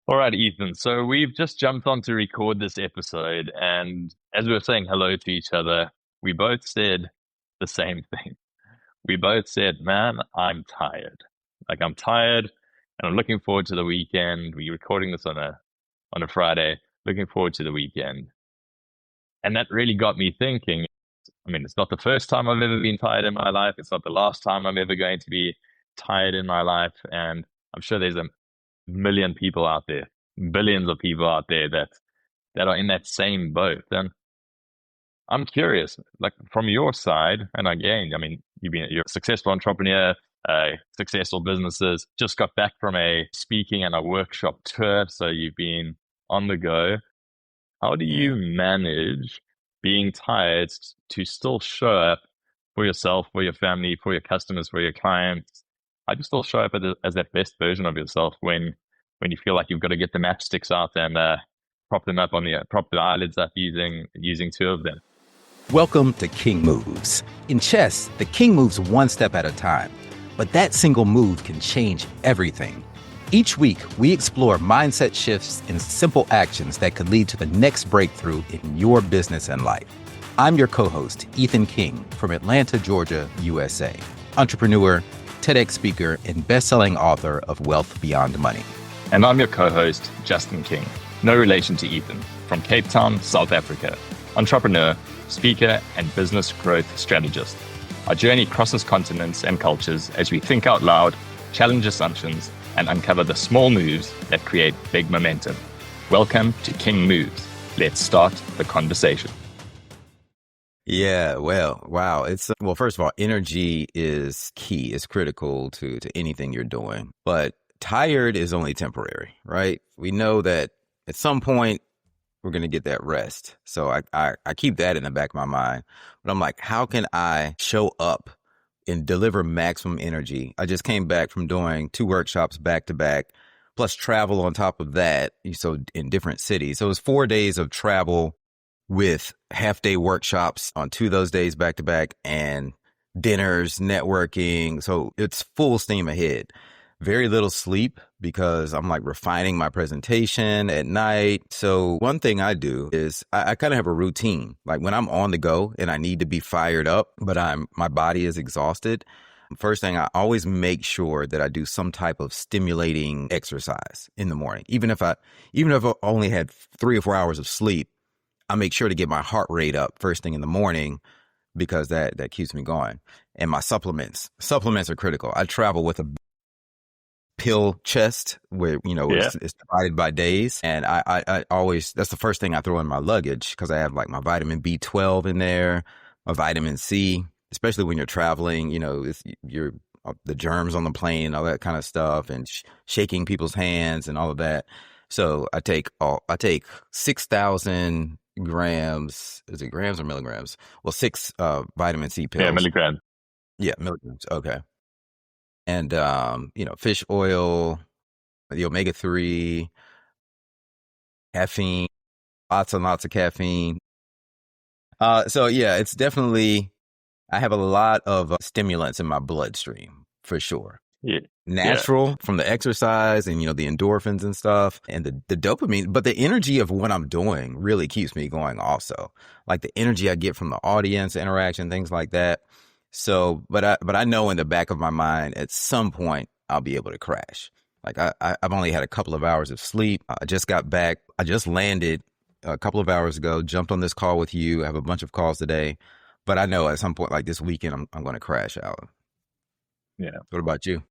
All right, Ethan. So we've just jumped on to record this episode, and as we were saying hello to each other, we both said the same thing. We both said, "Man, I'm tired. I'm tired, and I'm looking forward to the weekend." We're recording this on a Friday, looking forward to the weekend, and that really got me thinking. I mean, it's not the first time I've ever been tired in my life. It's not the last time I'm ever going to be tired in my life, and I'm sure there's a million people out there, billions of people out there that are in that same boat. And I'm curious, like from your side, and again, I mean, you're a successful entrepreneur, successful businesses, just got back from a speaking and a workshop tour, so you've been on the go. How do Yeah. you manage being tired to still show up for yourself, for your family, for your customers, for your clients? How do you still show up as that best version of yourself when you feel like you've got to get the matchsticks out and prop the eyelids up using two of them? Welcome to King Moves. In chess, the king moves one step at a time, but that single move can change everything. Each week, we explore mindset shifts and simple actions that could lead to the next breakthrough in your business and life. I'm your co-host, Ethan King from Atlanta, Georgia, USA. Entrepreneur, TEDx speaker, and best-selling author of Wealth Beyond Money. And I'm your co-host, Justin King, no relation to Ethan, from Cape Town, South Africa, entrepreneur, speaker, and business growth strategist. Our journey crosses continents and cultures as we think out loud, challenge assumptions, and uncover the small moves that create big momentum. Welcome to King Moves. Let's start the conversation. Yeah, well, wow. Well, first of all, energy is key. It's critical to anything you're doing. But tired is only temporary, right? We know that at some point we're going to get that rest. So I keep that in the back of my mind. But I'm like, how can I show up and deliver maximum energy? I just came back from doing 2 workshops back to back, plus travel on top of that. So in different cities. So it was 4 days of travel with half-day workshops on 2 of those days back to back and dinners, networking. So it's full steam ahead. Very little sleep because I'm like refining my presentation at night. So one thing I do is I kind of have a routine. Like when I'm on the go and I need to be fired up, but my body is exhausted. First thing, I always make sure that I do some type of stimulating exercise in the morning. Even if I only had 3 or 4 hours of sleep, I make sure to get my heart rate up first thing in the morning because that keeps me going. And my supplements are critical. I travel with a pill chest where, Yeah. it's divided by days. And I always, that's the first thing I throw in my luggage because I have like my vitamin B12 in there, my vitamin C, especially when you're traveling, you're the germs on the plane, all that kind of stuff, and shaking people's hands and all of that. So I take 6,000 grams. Is it grams or milligrams? Well, six vitamin C Yeah, pills. milligrams. Yeah, milligrams. Okay. And fish oil, the omega-3, caffeine, lots and lots of caffeine. So yeah, it's definitely, I have a lot of stimulants in my bloodstream for sure. Yeah. Yeah. Natural from the exercise and, the endorphins and stuff and the dopamine, but the energy of what I'm doing really keeps me going also. Like the energy I get from the audience interaction, things like that. So, but I know in the back of my mind, at some point I'll be able to crash. Like I've only had a couple of hours of sleep. I just got back. I just landed a couple of hours ago, jumped on this call with you. I have a bunch of calls today, but I know at some point, like this weekend, I'm going to crash out. Yeah. What about you?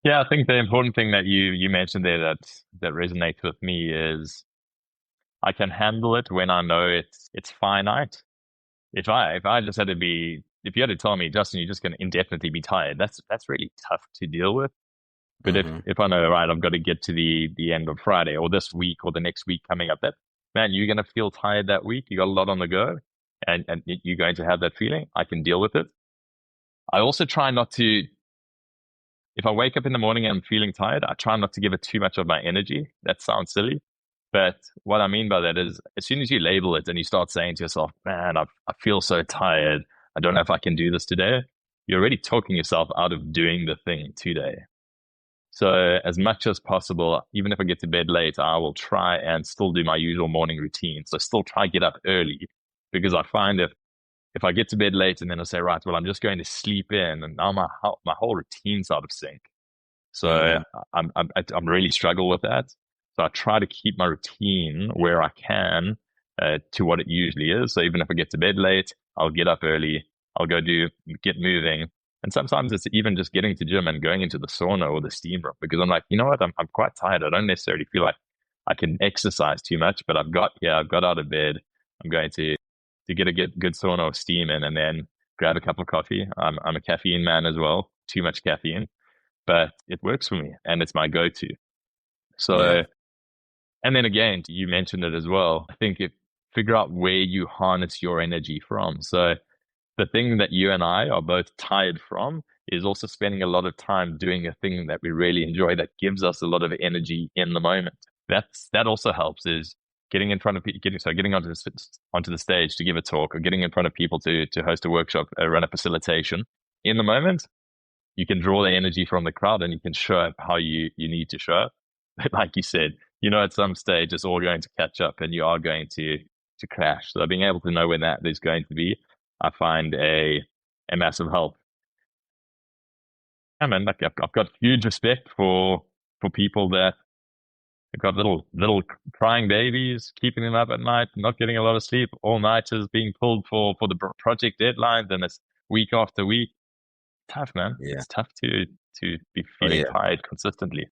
Yeah, I think the important thing that you mentioned there that resonates with me is I can handle it when I know it's finite. If I just had to be if you had to tell me, Justin, you're just going to indefinitely be tired, that's really tough to deal with. But if Hmm. if I know, right, I've got to get to the end of Friday or this week or the next week coming up, that man, you're going to feel tired that week. You got a lot on the go, and you're going to have that feeling. I can deal with it. I also try not to. If I wake up in the morning and I'm feeling tired, I try not to give it too much of my energy. That sounds silly. But what I mean by that is, as soon as you label it and you start saying to yourself, man, I feel so tired. I don't know if I can do this today. You're already talking yourself out of doing the thing today. So as much as possible, even if I get to bed late, I will try and still do my usual morning routine. So still try get up early because I find if I get to bed late and then I say, right, well, I'm just going to sleep in, and now my whole routine's out of sync. So Hmm. I'm really struggle with that. So I try to keep my routine where I can to what it usually is. So even if I get to bed late, I'll get up early. I'll get moving. And sometimes it's even just getting to gym and going into the sauna or the steam room because I'm like, you know what? I'm quite tired. I don't necessarily feel like I can exercise too much, but I've got out of bed. I'm going to get a good sauna or steam in and then grab a cup of coffee. I'm a caffeine man as well. Too much caffeine, but it works for me and it's my go-to. Yeah. So, and then again, you mentioned it as well. I think if figure out where you harness your energy from. So the thing that you and I are both tired from is also spending a lot of time doing a thing that we really enjoy that gives us a lot of energy in the moment. That also helps is getting in front of people, getting onto the stage to give a talk or getting in front of people to host a workshop, run a facilitation in the moment. You can draw the energy from the crowd and you can show up how you need to show up. But like you said, at some stage it's all going to catch up and you are going to crash. So being able to know when that is going to be, I find a massive help. I mean, like I've got huge respect for people that have got little crying babies, keeping them up at night, not getting a lot of sleep, all nighters being pulled for the project deadlines, and it's week after week. Tough, man. Yeah. It's tough to be Oh feeling yeah. tired consistently.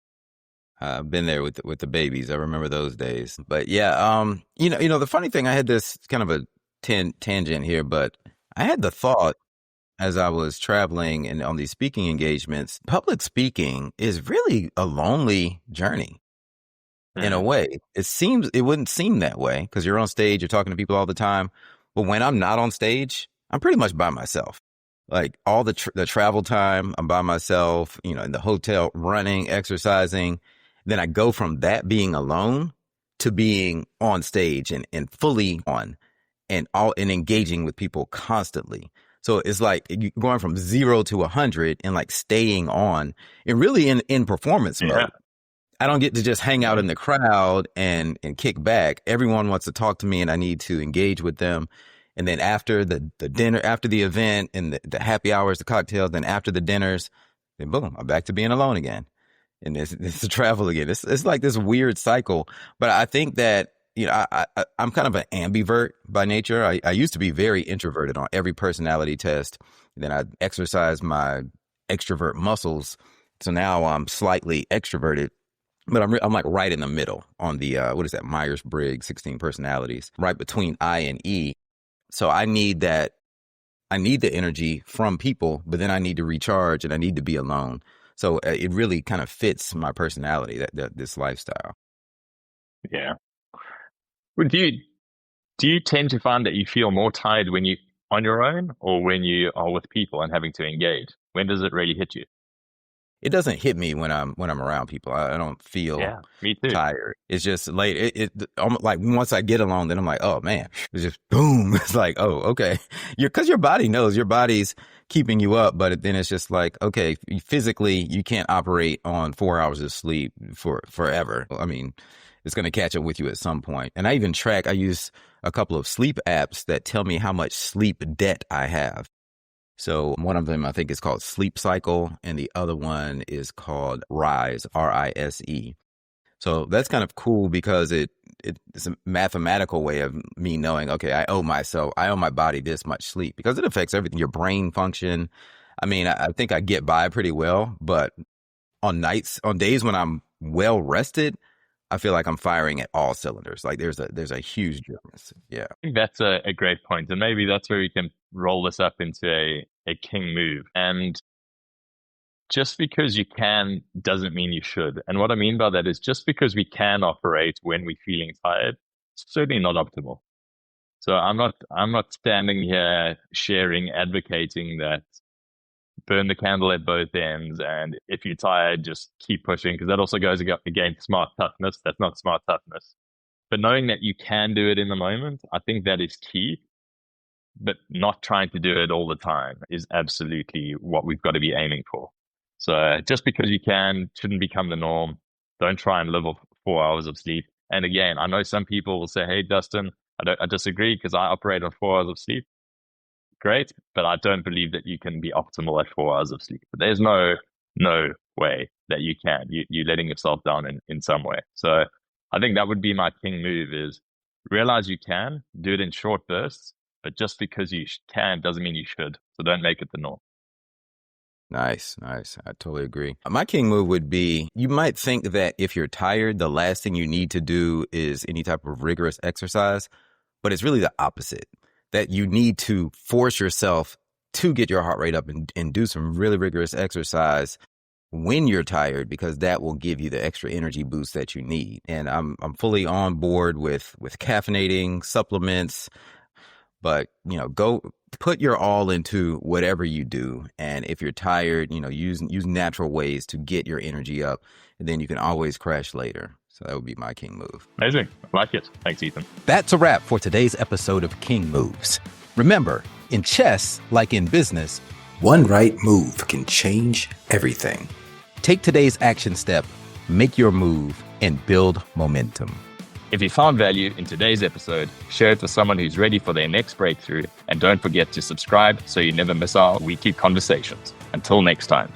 I've been there with the babies. I remember those days. But yeah, the funny thing, I had this kind of a tangent here, but I had the thought as I was traveling and on these speaking engagements, public speaking is really a lonely journey in a Mm. way. It wouldn't seem that way because you're on stage, you're talking to people all the time. But when I'm not on stage, I'm pretty much by myself. Like all the travel time, I'm by myself, in the hotel, running, exercising. Then I go from that being alone to being on stage and fully on and engaging with people constantly. So it's like you going from 0 to 100 and like staying on and really in performance Yeah, mode. I don't get to just hang out yeah, in the crowd and kick back. Everyone wants to talk to me and I need to engage with them. And then after the dinner, after the event and the happy hours, the cocktails, then after the dinners, then boom, I'm back to being alone again. And it's the travel again. It's like this weird cycle. But I think that, I'm kind of an ambivert by nature. I used to be very introverted on every personality test. Then I exercised my extrovert muscles. So now I'm slightly extroverted, but I'm like right in the middle on the what is that, Myers-Briggs 16 personalities, right between I and E. So I need the energy from people, but then I need to recharge and I need to be alone. So it really kind of fits my personality, that this lifestyle. yeah. Would do you tend to find that you feel more tired when you on your own or when you are with people and having to engage? When does it really hit you? It doesn't hit me when I'm around people. I don't feel Yeah, me too. tired. It's just late. Like once I get alone, then I'm like, oh man, it's just boom. It's like, oh, okay. Because your body knows, your body's keeping you up, but then it's just like, okay, physically you can't operate on 4 hours of sleep for forever. I mean, it's going to catch up with you at some point. And I use a couple of sleep apps that tell me how much sleep debt I have. So one of them I think is called Sleep Cycle, and the other one is called Rise, RISE. So that's kind of cool because it's a mathematical way of me knowing, okay, I owe my body this much sleep because it affects everything, your brain function. I mean, I think I get by pretty well, but on days when I'm well rested, I feel like I'm firing at all cylinders. Like there's a huge difference. Yeah. I think that's a great point. And maybe that's where we can roll this up into a king move. And just because you can doesn't mean you should. And what I mean by that is just because we can operate when we're feeling tired, it's certainly not optimal. So I'm not standing here sharing, advocating that burn the candle at both ends. And if you're tired, just keep pushing because that also goes against smart toughness. That's not smart toughness. But knowing that you can do it in the moment, I think that is key. But not trying to do it all the time is absolutely what we've got to be aiming for. So just because you can shouldn't become the norm. Don't try and live off 4 hours of sleep. And again, I know some people will say, "Hey, Dustin, I disagree because I operate on 4 hours of sleep." Great, but I don't believe that you can be optimal at 4 hours of sleep. But there's no way that you can. You're letting yourself down in some way. So I think that would be my king move: is realize you can do it in short bursts, but just because you can doesn't mean you should. So don't make it the norm. Nice. I totally agree. My king move would be, you might think that if you're tired, the last thing you need to do is any type of rigorous exercise, but it's really the opposite. That you need to force yourself to get your heart rate up and do some really rigorous exercise when you're tired, because that will give you the extra energy boost that you need. And I'm fully on board with caffeinating, supplements, but go put your all into whatever you do. And if you're tired, use natural ways to get your energy up, and then you can always crash later. So that would be my king move. Amazing. I like it. Thanks, Ethan. That's a wrap for today's episode of King Moves. Remember, in chess, like in business, one right move can change everything. Take today's action step, make your move, and build momentum. If you found value in today's episode, share it with someone who's ready for their next breakthrough. And don't forget to subscribe so you never miss our weekly conversations. Until next time.